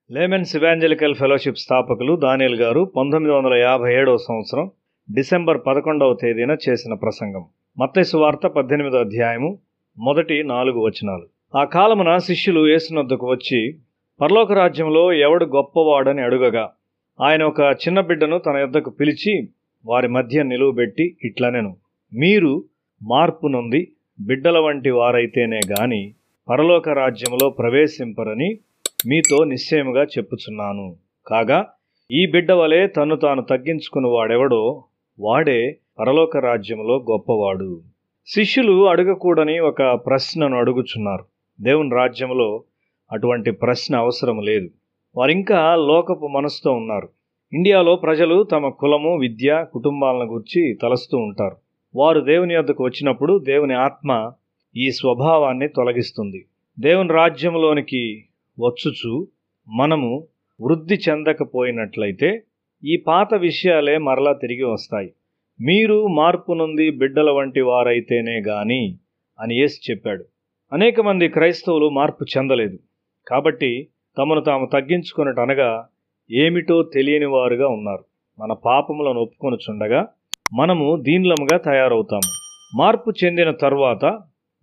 Laymen's evangelical fellowship స్థాపకులు దానియేల్ గారు 1957వ సంవత్సరం డిసెంబర్ 11వ తేదీన చేసిన ప్రసంగం. మత్తయి సువార్త 18వ అధ్యాయము మొదటి 4 వచనాలు. ఆ కాలమున శిష్యులు యేసునొద్దకు వచ్చి, పరలోక రాజ్యంలో ఎవడు గొప్పవాడని అడుగగా, ఆయన ఒక చిన్న బిడ్డను తన యొద్దకు పిలిచి వారి మధ్య నిలువబెట్టి ఇట్లనెను, మీరు మార్పు నొంది బిడ్డల వంటి వారైతేనే గాని పరలోక రాజ్యంలో ప్రవేశింపరని మీతో నిశ్చయముగా చెప్పుచున్నాను. కాగా ఈ బిడ్డ వలె తన్ను తాను తగ్గించుకుని వాడెవడో వాడే పరలోక రాజ్యంలో గొప్పవాడు. శిష్యులు అడగకూడని ఒక ప్రశ్నను అడుగుచున్నారు. దేవుని రాజ్యంలో అటువంటి ప్రశ్న అవసరం లేదు. వారింకా లోకపు మనసుతో ఉన్నారు. ఇండియాలో ప్రజలు తమ కులము, విద్య, కుటుంబాలను గురించి తలస్తూ ఉంటారు. వారు దేవుని యొద్దకు వచ్చినప్పుడు దేవుని ఆత్మ ఈ స్వభావాన్ని తొలగిస్తుంది. దేవుని రాజ్యంలోనికి వచ్చుచు మనము వృద్ధి చెందకపోయినట్లయితే ఈ పాత విషయాలే మరలా తిరిగి వస్తాయి. మీరు మార్పు నుండి బిడ్డల వంటి వారైతేనే గాని అని యేసు చెప్పాడు. అనేక మంది క్రైస్తవులు మార్పు చెందలేదు. కాబట్టి తమను తాము తగ్గించుకొనుటనగా ఏమిటో తెలియని వారుగా ఉన్నారు. మన పాపములను ఒప్పుకొనుచుండగా మనము దీనులముగా తయారవుతాము. మార్పు చెందిన తరువాత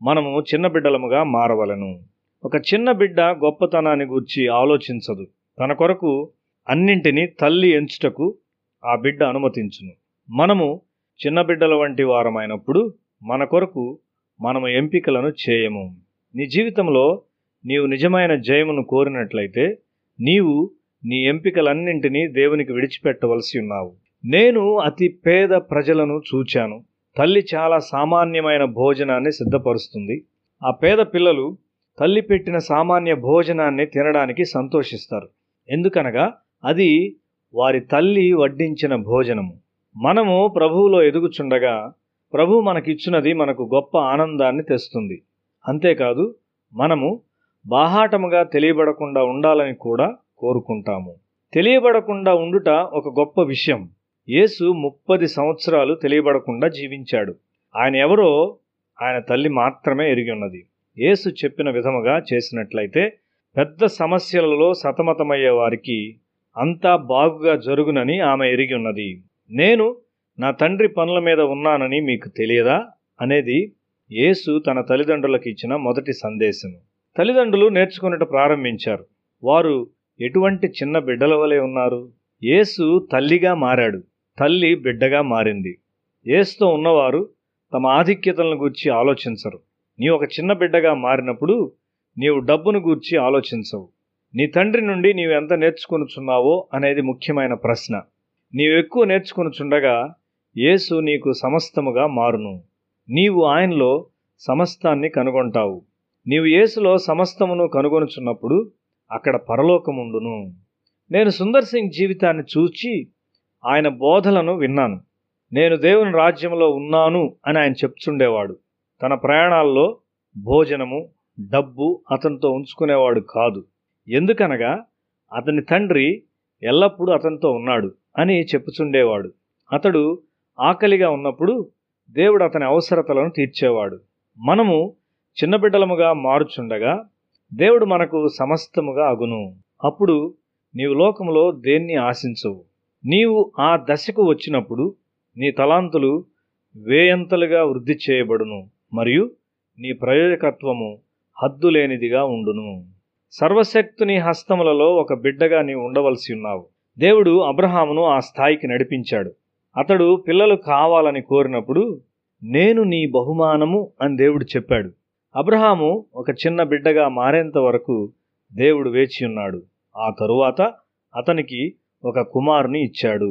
మనము చిన్న బిడ్డలముగా మారవలెను. ఒక చిన్న బిడ్డ గొప్పతనాన్ని గూర్చి ఆలోచించదు. తన కొరకు అన్నింటినీ తల్లి ఎంచుటకు ఆ బిడ్డ అనుమతించును. మనము చిన్న బిడ్డల వంటి వారమైనప్పుడు మన కొరకు మనము ఎంపికలను చేయము. నీ జీవితంలో నీవు నిజమైన జయమును కోరినట్లయితే నీవు నీ ఎంపికలన్నింటినీ దేవునికి విడిచిపెట్టవలసి ఉన్నావు. నేను అతి పేద ప్రజలను చూచాను. తల్లి చాలా సామాన్యమైన భోజనాన్ని సిద్ధపరుస్తుంది. ఆ పేద పిల్లలు తల్లి పెట్టిన సామాన్య భోజనాన్ని తినడానికి సంతోషిస్తారు. ఎందుకనగా అది వారి తల్లి వడ్డించిన భోజనము. మనము ప్రభువులో ఎదుగుచుండగా ప్రభువు మనకిచ్చినది మనకు గొప్ప ఆనందాన్ని తెస్తుంది. అంతేకాదు మనము బాహాటముగా తెలియబడకుండా ఉండాలని కూడా కోరుకుంటాము. తెలియబడకుండా ఉండుట ఒక గొప్ప విషయం. యేసు 30 సంవత్సరాలు తెలియబడకుండా జీవించాడు. ఆయన ఎవరో ఆయన తల్లి మాత్రమే ఎరిగి ఉన్నది. యేసు చెప్పిన విధముగా చేసినట్లయితే పెద్ద సమస్యలలో సతమతమయ్యే వారికి అంతా బాగుగా జరుగునని ఆమె ఎరిగి ఉన్నది. నేను నా తండ్రి పనుల మీద ఉన్నానని మీకు తెలియదా అనేది యేసు తన తల్లిదండ్రులకు ఇచ్చిన మొదటి సందేశము. తల్లిదండ్రులు నేర్చుకున్నట్టు ప్రారంభించారు. వారు ఎటువంటి చిన్న బిడ్డల వలె ఉన్నారు. యేసు తల్లిగా మారాడు. తల్లి బిడ్డగా మారింది. యేసుతో ఉన్నవారు తమ ఆధిక్యతలను గూర్చి ఆలోచించరు. నీవు ఒక చిన్న బిడ్డగా మారినప్పుడు నీవు డబ్బును గూర్చి ఆలోచించవు. నీ తండ్రి నుండి నీవు ఎంత నేర్చుకొనుచున్నావో అనేది ముఖ్యమైన ప్రశ్న. నీవు ఎక్కువ నేర్చుకొనుచుండగా యేసు నీకు సమస్తముగా మారును. నీవు ఆయనలో సమస్తాన్ని కనుగొంటావు. నీవు యేసులో సమస్తమును కనుగొనుచున్నప్పుడు అక్కడ పరలోకముండును. నేను సుందర్ సింగ్ జీవితాన్ని చూచి ఆయన బోధలను విన్నాను. నేను దేవుని రాజ్యంలో ఉన్నాను అని ఆయన చెప్తుండేవాడు. తన ప్రయాణాల్లో భోజనము, డబ్బు అతనితో ఉంచుకునేవాడు కాదు. ఎందుకనగా అతని తండ్రి ఎల్లప్పుడూ అతనితో ఉన్నాడు అని చెప్పుచుండేవాడు. అతడు ఆకలిగా ఉన్నప్పుడు దేవుడు అతని అవసరతలను తీర్చేవాడు. మనము చిన్న బిడ్డలముగా మారుచుండగా దేవుడు మనకు సమస్తముగా అగును. అప్పుడు నీవు లోకములో దేన్ని ఆశించవు. నీవు ఆ దశకు వచ్చినప్పుడు నీ తలాంతులు వేయంతలుగా వృద్ధి చేయబడును మరియు నీ ప్రయోజకత్వము హద్దులేనిదిగా ఉండును. సర్వశక్తుని హస్తములలో ఒక బిడ్డగా నీవు ఉండవలసి ఉన్నావు. దేవుడు అబ్రహామును ఆ స్థాయికి నడిపించాడు. అతడు పిల్లలు కావాలని కోరినప్పుడు నేను నీ బహుమానము అని దేవుడు చెప్పాడు. అబ్రహాము ఒక చిన్న బిడ్డగా మారేంత వరకు దేవుడు వేచి ఉన్నాడు. ఆ తరువాత అతనికి ఒక కుమారుని ఇచ్చాడు.